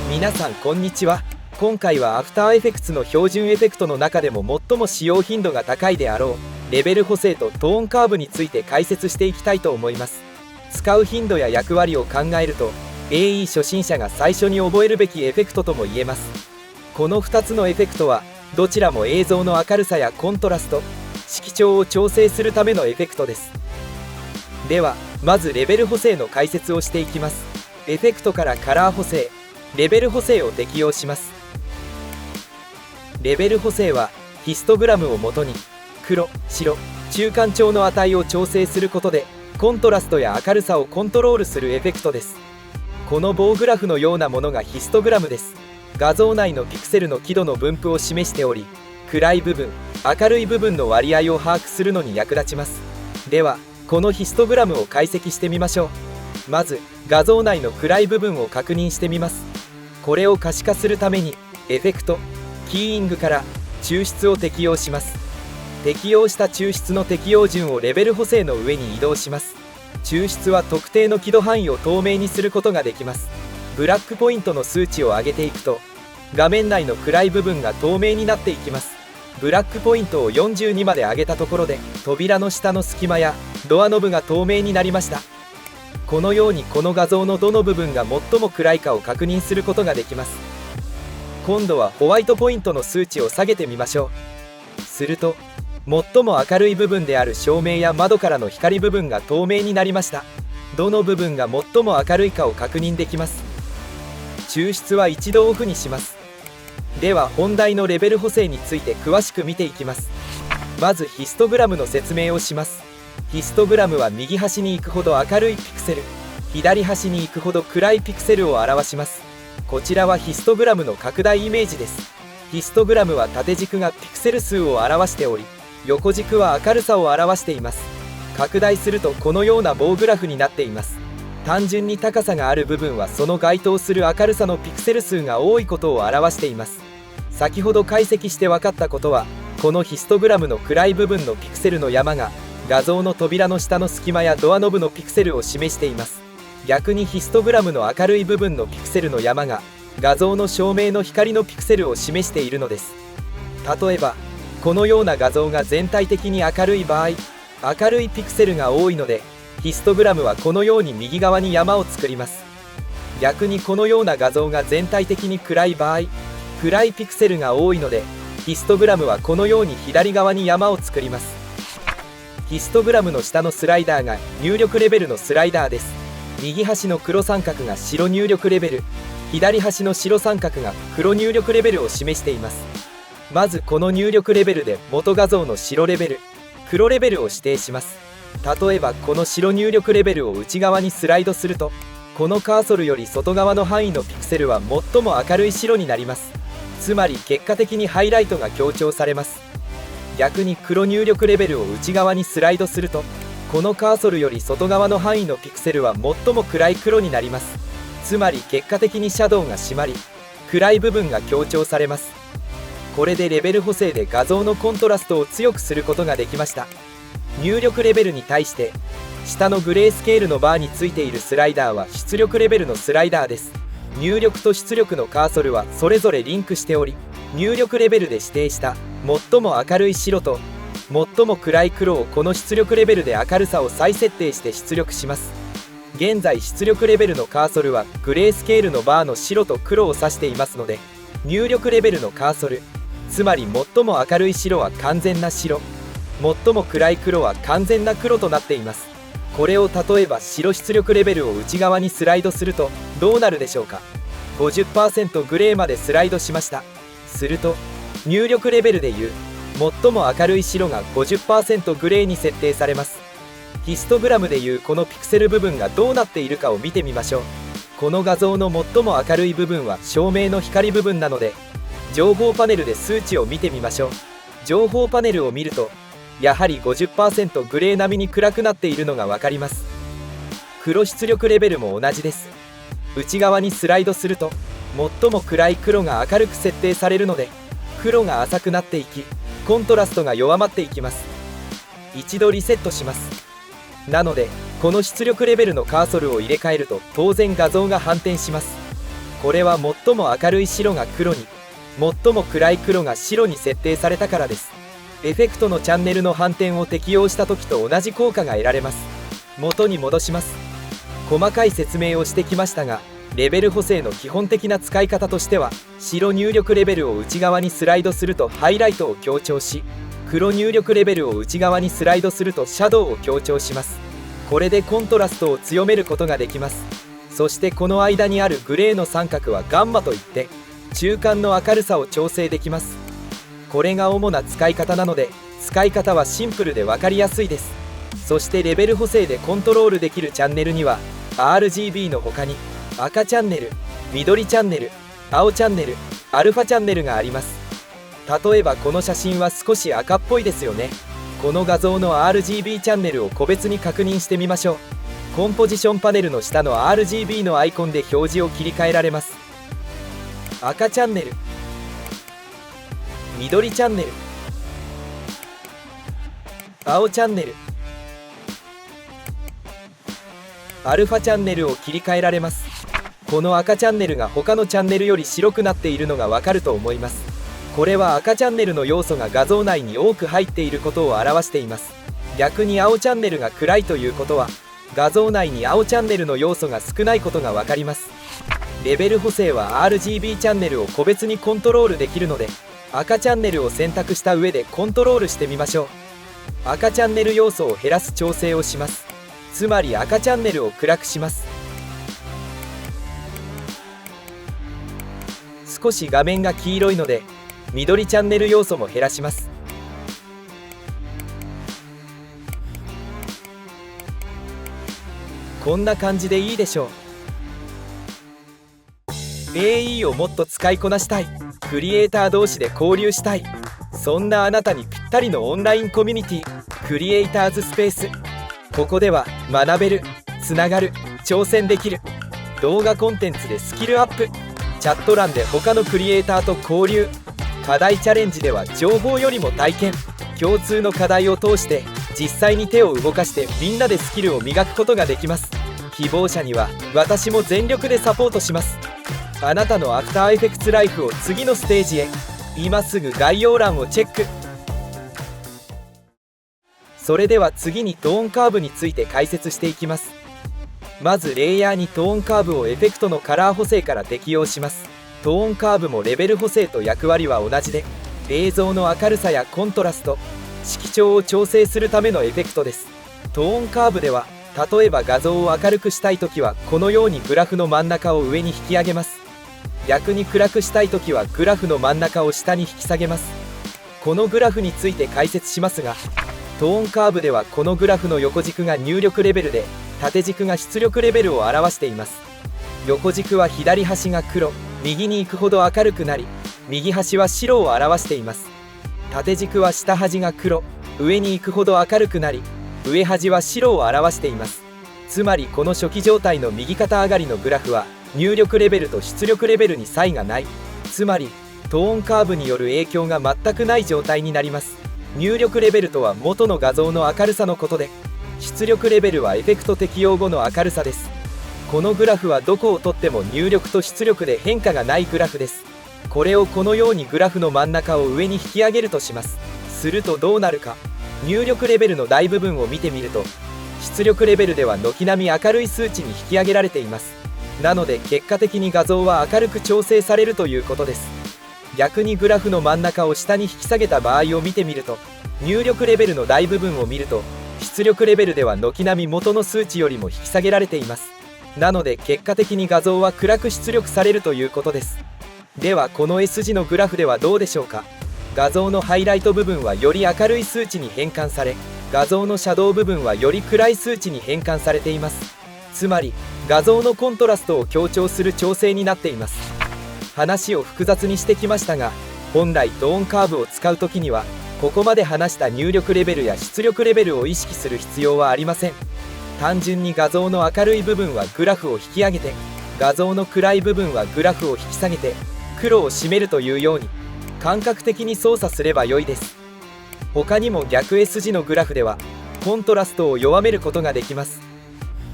皆さんこんにちは。今回はアフターエフェクツの標準エフェクトの中でも最も使用頻度が高いであろうレベル補正とトーンカーブについて解説していきたいと思います。使う頻度や役割を考えると AE 初心者が最初に覚えるべきエフェクトとも言えます。この2つのエフェクトはどちらも映像の明るさやコントラスト、色調を調整するためのエフェクトです。ではまずレベル補正の解説をしていきます。エフェクトからカラー補正、レベル補正を適用します。レベル補正はヒストグラムをもとに黒、白、中間調の値を調整することでコントラストや明るさをコントロールするエフェクトです。この棒グラフのようなものがヒストグラムです。画像内のピクセルの輝度の分布を示しており、暗い部分、明るい部分の割合を把握するのに役立ちます。ではこのヒストグラムを解析してみましょう。まず画像内の暗い部分を確認してみます。これを可視化するためにエフェクト、キーイングから抽出を適用します。適用した抽出の適用順をレベル補正の上に移動します。抽出は特定の輝度範囲を透明にすることができます。ブラックポイントの数値を上げていくと画面内の暗い部分が透明になっていきます。ブラックポイントを42まで上げたところで扉の下の隙間やドアノブが透明になりました。このようにこの画像のどの部分が最も暗いかを確認することができます。今度はホワイトポイントの数値を下げてみましょう。すると最も明るい部分である照明や窓からの光部分が透明になりました。どの部分が最も明るいかを確認できます。抽出は一度オフにします。では本題のレベル補正について詳しく見ていきます。まずヒストグラムの説明をします。ヒストグラムは右端に行くほど明るいピクセル、左端に行くほど暗いピクセルを表します。こちらはヒストグラムの拡大イメージです。ヒストグラムは縦軸がピクセル数を表しており、横軸は明るさを表しています。拡大するとこのような棒グラフになっています。単純に高さがある部分はその該当する明るさのピクセル数が多いことを表しています。先ほど解析して分かったことは、このヒストグラムの暗い部分のピクセルの山が画像の扉の下の隙間やドアノブのピクセルを示しています。逆にヒストグラムの明るい部分のピクセルの山が画像の照明の光のピクセルを示しているのです。例えばこのような画像が全体的に明るい場合、明るいピクセルが多いのでヒストグラムはこのように右側に山を作ります。逆にこのような画像が全体的に暗い場合、暗いピクセルが多いのでヒストグラムはこのように左側に山を作ります。ヒストグラムの下のスライダーが入力レベルのスライダーです。右端の黒三角が白入力レベル、左端の白三角が黒入力レベルを示しています。まずこの入力レベルで元画像の白レベル、黒レベルを指定します。例えばこの白入力レベルを内側にスライドすると、このカーソルより外側の範囲のピクセルは最も明るい白になります。つまり結果的にハイライトが強調されます。逆に黒入力レベルを内側にスライドすると、このカーソルより外側の範囲のピクセルは最も暗い黒になります。つまり結果的にシャドウが締まり、暗い部分が強調されます。これでレベル補正で画像のコントラストを強くすることができました。入力レベルに対して下のグレースケールのバーについているスライダーは出力レベルのスライダーです。入力と出力のカーソルはそれぞれリンクしており、入力レベルで指定した最も明るい白と最も暗い黒をこの出力レベルで明るさを再設定して出力します。現在出力レベルのカーソルはグレースケールのバーの白と黒を指していますので、入力レベルのカーソル、つまり最も明るい白は完全な白、最も暗い黒は完全な黒となっています。これを例えば白出力レベルを内側にスライドするとどうなるでしょうか。 50% グレーまでスライドしました。すると入力レベルでいう最も明るい白が 50% グレーに設定されます。ヒストグラムでいうこのピクセル部分がどうなっているかを見てみましょう。この画像の最も明るい部分は照明の光部分なので、情報パネルで数値を見てみましょう。情報パネルを見るとやはり 50% グレー並みに暗くなっているのが分かります。黒出力レベルも同じです。内側にスライドすると最も暗い黒が明るく設定されるので、黒が浅くなっていきコントラストが弱まっていきます。一度リセットします。なのでこの出力レベルのカーソルを入れ替えると当然画像が反転します。これは最も明るい白が黒に、最も暗い黒が白に設定されたからです。エフェクトのチャンネルの反転を適用した時と同じ効果が得られます。元に戻します。細かい説明をしてきましたが、レベル補正の基本的な使い方としては、白入力レベルを内側にスライドするとハイライトを強調し、黒入力レベルを内側にスライドするとシャドウを強調します。これでコントラストを強めることができます。そしてこの間にあるグレーの三角はガンマといって、中間の明るさを調整できます。これが主な使い方なので、使い方はシンプルで分かりやすいです。そしてレベル補正でコントロールできるチャンネルには RGB の他に赤チャンネル、緑チャンネル、青チャンネル、アルファチャンネルがあります。例えばこの写真は少し赤っぽいですよね。この画像の RGB チャンネルを個別に確認してみましょう。コンポジションパネルの下の RGB のアイコンで表示を切り替えられます。赤チャンネル、緑チャンネル、青チャンネル、アルファチャンネルを切り替えられます。この赤チャンネルが他のチャンネルより白くなっているのがわかると思います。これは赤チャンネルの要素が画像内に多く入っていることを表しています。逆に青チャンネルが暗いということは、画像内に青チャンネルの要素が少ないことがわかります。レベル補正は RGB チャンネルを個別にコントロールできるので、赤チャンネルを選択した上でコントロールしてみましょう。赤チャンネル要素を減らす調整をします。つまり赤チャンネルを暗くします。少し画面が黄色いので、緑チャンネル要素も減らします。こんな感じでいいでしょう。AE をもっと使いこなしたい、クリエイター同士で交流したい、そんなあなたにぴったりのオンラインコミュニティ、クリエイターズスペース。ここでは学べる、つながる、挑戦できる。動画コンテンツでスキルアップ、チャット欄で他のクリエイターと交流、課題チャレンジでは情報よりも体験、共通の課題を通して実際に手を動かしてみんなでスキルを磨くことができます。希望者には私も全力でサポートします。あなたのアフターエフェクツライフを次のステージへ。今すぐ概要欄をチェック。それでは次にトーンカーブについて解説していきます。まずレイヤーにトーンカーブをエフェクトのカラー補正から適用します。トーンカーブもレベル補正と役割は同じで、映像の明るさやコントラスト、色調を調整するためのエフェクトです。トーンカーブでは、例えば画像を明るくしたいときはこのようにグラフの真ん中を上に引き上げます。逆に暗くしたいときはグラフの真ん中を下に引き下げます。このグラフについて解説しますが、トーンカーブではこのグラフの横軸が入力レベルで、縦軸が出力レベルを表しています。横軸は左端が黒、右に行くほど明るくなり、右端は白を表しています。縦軸は下端が黒、上に行くほど明るくなり、上端は白を表しています。つまりこの初期状態の右肩上がりのグラフは入力レベルと出力レベルに差異がない。つまりトーンカーブによる影響が全くない状態になります。入力レベルとは元の画像の明るさのことで、出力レベルはエフェクト適用後の明るさです。このグラフはどこをとっても入力と出力で変化がないグラフです。これをこのようにグラフの真ん中を上に引き上げるとします。するとどうなるか。入力レベルの大部分を見てみると、出力レベルでは軒並み明るい数値に引き上げられています。なので結果的に画像は明るく調整されるということです。逆にグラフの真ん中を下に引き下げた場合を見てみると、入力レベルの大部分を見ると、出力レベルでは軒並み元の数値よりも引き下げられています。なので結果的に画像は暗く出力されるということです。ではこの S 字のグラフではどうでしょうか。画像のハイライト部分はより明るい数値に変換され、画像のシャドウ部分はより暗い数値に変換されています。つまり画像のコントラストを強調する調整になっています。話を複雑にしてきましたが、本来トーンカーブを使う時にはここまで話した入力レベルや出力レベルを意識する必要はありません。単純に画像の明るい部分はグラフを引き上げて、画像の暗い部分はグラフを引き下げて、黒を占めるというように感覚的に操作すれば良いです。他にも逆 S 字のグラフではコントラストを弱めることができます。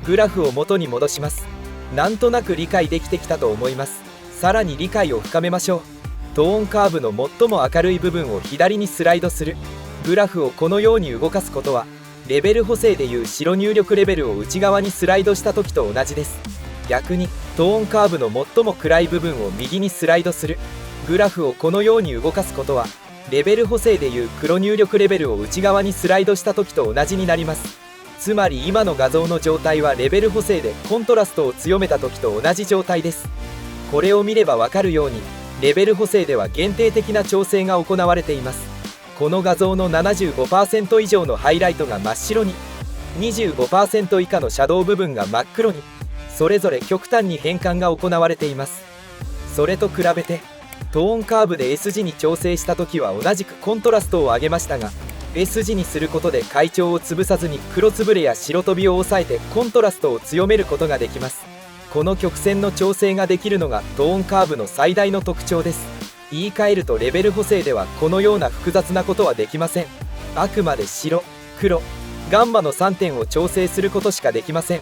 グラフを元に戻します。なんとなく理解できてきたと思います。さらに理解を深めましょう。トーンカーブの最も明るい部分を左にスライドする。グラフをこのように動かすことはレベル補正でいう白入力レベルを内側にスライドした時と同じです。逆にトーンカーブの最も暗い部分を右にスライドする。グラフをこのように動かすことはレベル補正でいう黒入力レベルを内側にスライドした時と同じになります。つまり今の画像の状態はレベル補正でコントラストを強めた時と同じ状態です。これを見ればわかるようにレベル補正では限定的な調整が行われています。この画像の 75% 以上のハイライトが真っ白に、25% 以下のシャドウ部分が真っ黒に、それぞれ極端に変換が行われています。それと比べてトーンカーブで S 字に調整した時は同じくコントラストを上げましたが、 S 字にすることで階調を潰さずに黒つぶれや白飛びを抑えてコントラストを強めることができます。この曲線の調整ができるのがトーンカーブの最大の特徴です。言い換えるとレベル補正ではこのような複雑なことはできません。あくまで白、黒、ガンマの3点を調整することしかできません。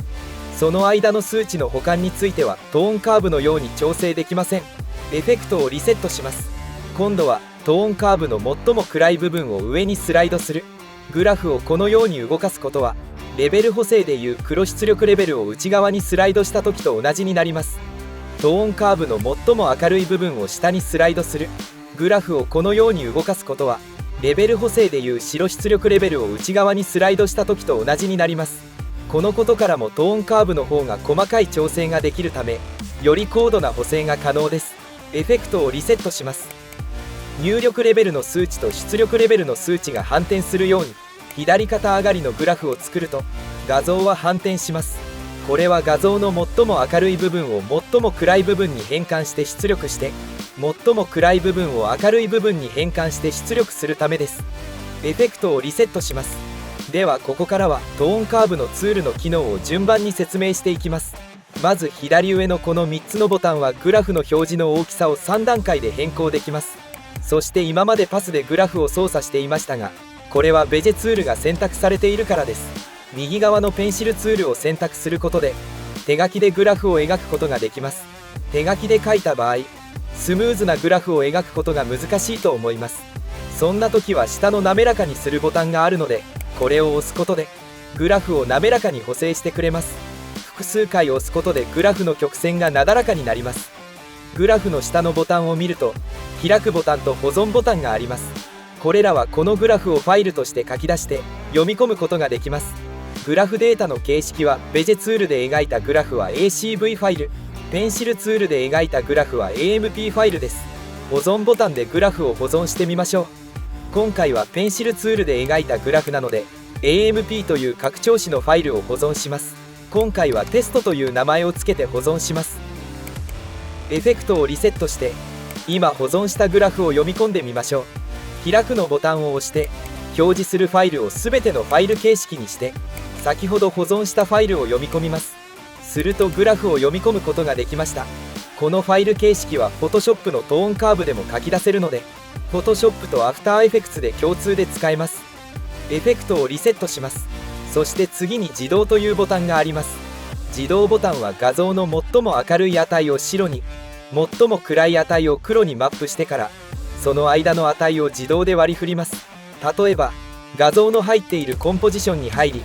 その間の数値の補完についてはトーンカーブのように調整できません。エフェクトをリセットします。今度はトーンカーブの最も暗い部分を上にスライドする。グラフをこのように動かすことはレベル補正でいう黒出力レベルを内側にスライドした時と同じになります。トーンカーブの最も明るい部分を下にスライドする。グラフをこのように動かすことはレベル補正でいう白出力レベルを内側にスライドした時と同じになります。このことからもトーンカーブの方が細かい調整ができるためより高度な補正が可能です。エフェクトをリセットします。入力レベルの数値と出力レベルの数値が反転するように左肩上がりのグラフを作ると画像は反転します。これは画像の最も明るい部分を最も暗い部分に変換して出力して、最も暗い部分を明るい部分に変換して出力するためです。エフェクトをリセットします。ではここからはトーンカーブのツールの機能を順番に説明していきます。まず左上のこの3つのボタンはグラフの表示の大きさを3段階で変更できます。そして今までパスでグラフを操作していましたが、これはベジェツールが選択されているからです。右側のペンシルツールを選択することで手書きでグラフを描くことができます。手書きで書いた場合スムーズなグラフを描くことが難しいと思います。そんな時は下の滑らかにするボタンがあるのでこれを押すことでグラフを滑らかに補正してくれます。複数回押すことでグラフの曲線がなだらかになります。グラフの下のボタンを見ると開くボタンと保存ボタンがあります。これらはこのグラフをファイルとして書き出して読み込むことができます。グラフデータの形式はベジェツールで描いたグラフは ACV ファイル、ペンシルツールで描いたグラフは AMP ファイルです。保存ボタンでグラフを保存してみましょう。今回はペンシルツールで描いたグラフなので AMP という拡張子のファイルを保存します。今回はテストという名前をつけて保存します。エフェクトをリセットして今保存したグラフを読み込んでみましょう。開くのボタンを押して表示するファイルを全てのファイル形式にして先ほど保存したファイルを読み込みます。するとグラフを読み込むことができました。このファイル形式は Photoshop のトーンカーブでも書き出せるので Photoshop と After Effects で共通で使えます。エフェクトをリセットします。そして次に自動というボタンがあります。自動ボタンは画像の最も明るい値を白に最も暗い値を黒にマップしてからその間の値を自動で割り振ります。例えば画像の入っているコンポジションに入り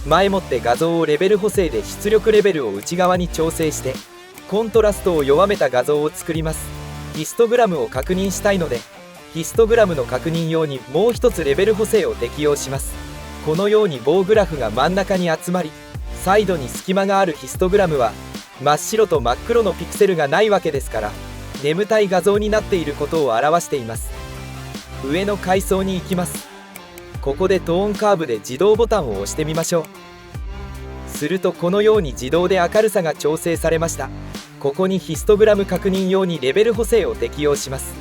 前もって画像をレベル補正で出力レベルを内側に調整してコントラストを弱めた画像を作ります。ヒストグラムを確認したいのでヒストグラムの確認用にもう一つレベル補正を適用します。このように棒グラフが真ん中に集まりサイドに隙間があるヒストグラムは真っ白と真っ黒のピクセルがないわけですから眠たい画像になっていることを表しています。上の階層に行きます。ここでトーンカーブで自動ボタンを押してみましょう。するとこのように自動で明るさが調整されました。ここにヒストグラム確認用にレベル補正を適用します。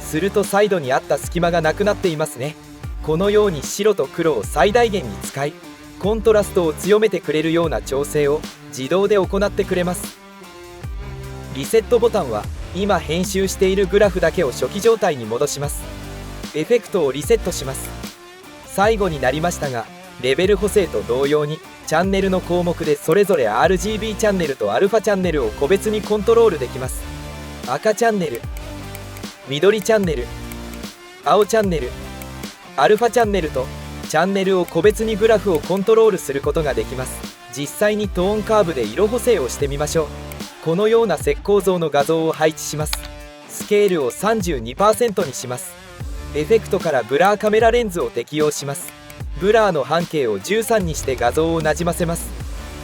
するとサイドにあった隙間がなくなっていますね。このように白と黒を最大限に使いコントラストを強めてくれるような調整を自動で行ってくれます。リセットボタンは今編集しているグラフだけを初期状態に戻します。エフェクトをリセットします。最後になりましたがレベル補正と同様にチャンネルの項目でそれぞれ RGB チャンネルと α チャンネルを個別にコントロールできます。赤チャンネル、緑チャンネル、青チャンネル、アルファチャンネルとチャンネルを個別にグラフをコントロールすることができます。実際にトーンカーブで色補正をしてみましょう。このような石膏像の画像を配置します。スケールを 32% にします。エフェクトからブラーカメラレンズを適用します。ブラーの半径を13にして画像をなじませます。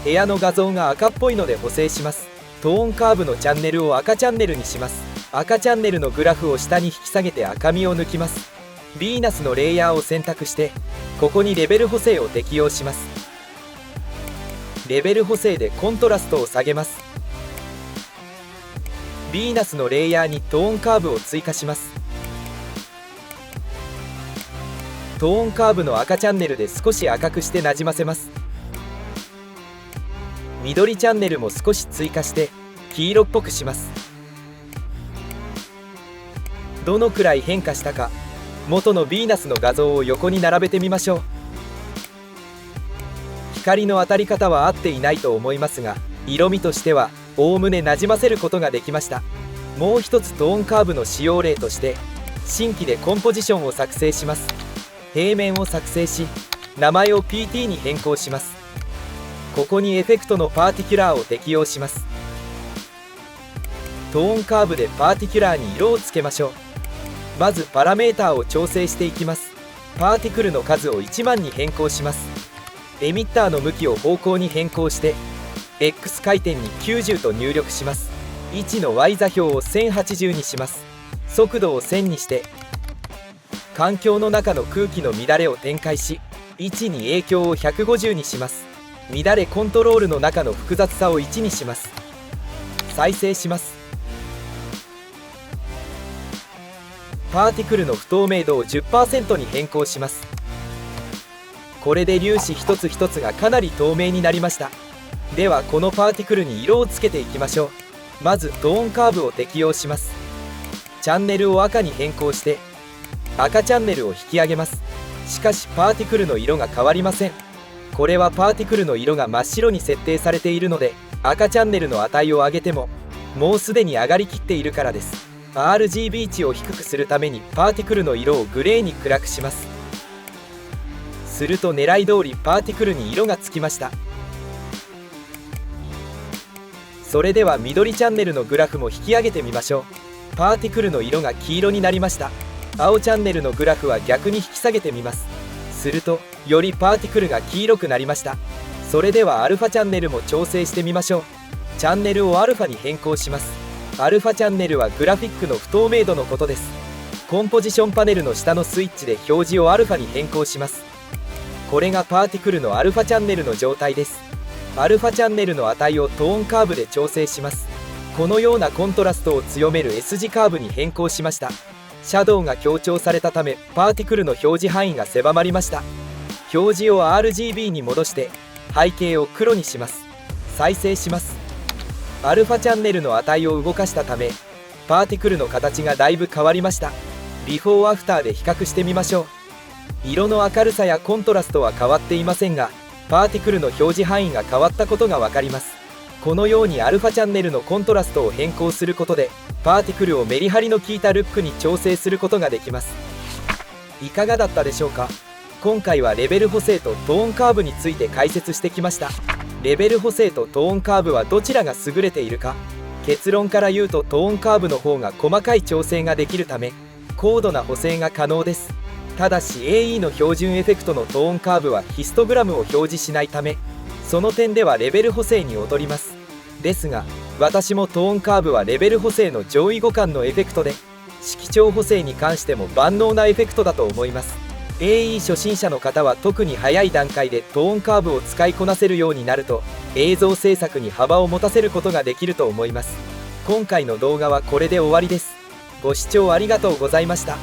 部屋の画像が赤っぽいので補正します。トーンカーブのチャンネルを赤チャンネルにします。赤チャンネルのグラフを下に引き下げて赤みを抜きます。ヴィーナスのレイヤーを選択してここにレベル補正を適用します。レベル補正でコントラストを下げます。ヴィーナスのレイヤーにトーンカーブを追加します。トーンカーブの赤チャンネルで少し赤くしてなじませます。緑チャンネルも少し追加して黄色っぽくします。どのくらい変化したか元のヴィーナスの画像を横に並べてみましょう。光の当たり方は合っていないと思いますが、色味としてはおおむねなじませることができました。もう一つトーンカーブの使用例として新規でコンポジションを作成します。平面を作成し名前を PT に変更します。ここにエフェクトのパーティキュラーを適用します。トーンカーブでパーティキュラーに色をつけましょう。まずパラメーターを調整していきます。パーティクルの数を1万に変更します。エミッターの向きを方向に変更して X 回転に90と入力します。位置の Y 座標を1080にします。速度を1000にして環境の中の空気の乱れを展開し位置に影響を150にします。乱れコントロールの中の複雑さを1にします。再生します。パーティクルの不透明度を 10% に変更します。これで粒子一つ一つがかなり透明になりました。ではこのパーティクルに色をつけていきましょう。まずトーンカーブを適用します。チャンネルを赤に変更して赤チャンネルを引き上げます。しかしパーティクルの色が変わりません。これはパーティクルの色が真っ白に設定されているので赤チャンネルの値を上げてももうすでに上がりきっているからです。RGB 値を低くするためにパーティクルの色をグレーに暗くします。すると狙い通りパーティクルに色がつきました。それでは緑チャンネルのグラフも引き上げてみましょう。パーティクルの色が黄色になりました。青チャンネルのグラフは逆に引き下げてみます。するとよりパーティクルが黄色くなりました。それではアルファチャンネルも調整してみましょう。チャンネルをアルファに変更します。アルファチャンネルはグラフィックの不透明度のことです。コンポジションパネルの下のスイッチで表示をアルファに変更します。これがパーティクルのアルファチャンネルの状態です。アルファチャンネルの値をトーンカーブで調整します。このようなコントラストを強める S 字カーブに変更しました。シャドウが強調されたためパーティクルの表示範囲が狭まりました。表示を RGB に戻して背景を黒にします。再生します。アルファチャンネルの値を動かしたためパーティクルの形がだいぶ変わりました。ビフォーアフターで比較してみましょう。色の明るさやコントラストは変わっていませんがパーティクルの表示範囲が変わったことが分かります。このようにアルファチャンネルのコントラストを変更することでパーティクルをメリハリの効いたルックに調整することができます。いかがだったでしょうか。今回はレベル補正とトーンカーブについて解説してきました。レベル補正とトーンカーブはどちらが優れているか。結論から言うとトーンカーブの方が細かい調整ができるため高度な補正が可能です。ただし AE の標準エフェクトのトーンカーブはヒストグラムを表示しないためその点ではレベル補正に劣ります。ですが私もトーンカーブはレベル補正の上位互換のエフェクトで色調補正に関しても万能なエフェクトだと思います。 AE 初心者の方は特に早い段階でトーンカーブを使いこなせるようになると映像制作に幅を持たせることができると思います。今回の動画はこれで終わりです。ご視聴ありがとうございました。